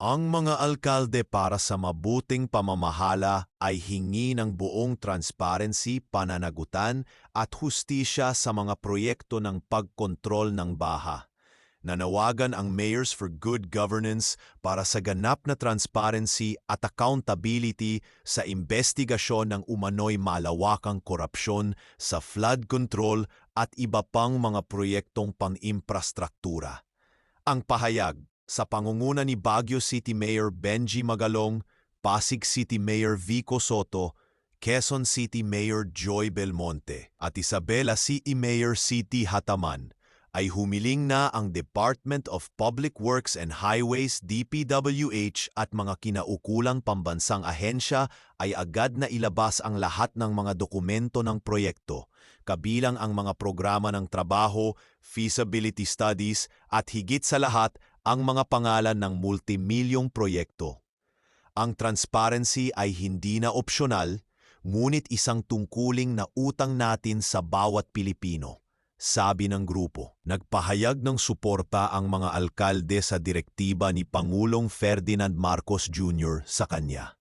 Ang mga alkalde para sa mabuting pamamahala ay hingi ng buong transparency, pananagutan at hustisya sa mga proyekto ng pagkontrol ng baha. Nanawagan ang Mayors for Good Governance para sa ganap na transparency at accountability sa investigasyon ng umano'y malawakang korupsyon sa flood control at iba pang mga proyektong pang-imprastruktura. Ang pahayag sa pangunguna ni Baguio City Mayor Benji Magalong, Pasig City Mayor Vico Soto, Quezon City Mayor Joy Belmonte at Isabela City Mayor City Hataman ay humiling na ang Department of Public Works and Highways DPWH at mga kinaukulang pambansang ahensya ay agad na ilabas ang lahat ng mga dokumento ng proyekto, kabilang ang mga programa ng trabaho, feasibility studies at higit sa lahat ang mga pangalan ng multimilyong proyekto. Ang transparency ay hindi na opsyonal, ngunit isang tungkuling na utang natin sa bawat Pilipino, sabi ng grupo. Nagpahayag ng suporta ang mga alkalde sa direktiba ni Pangulong Ferdinand Marcos Jr. sa kanya.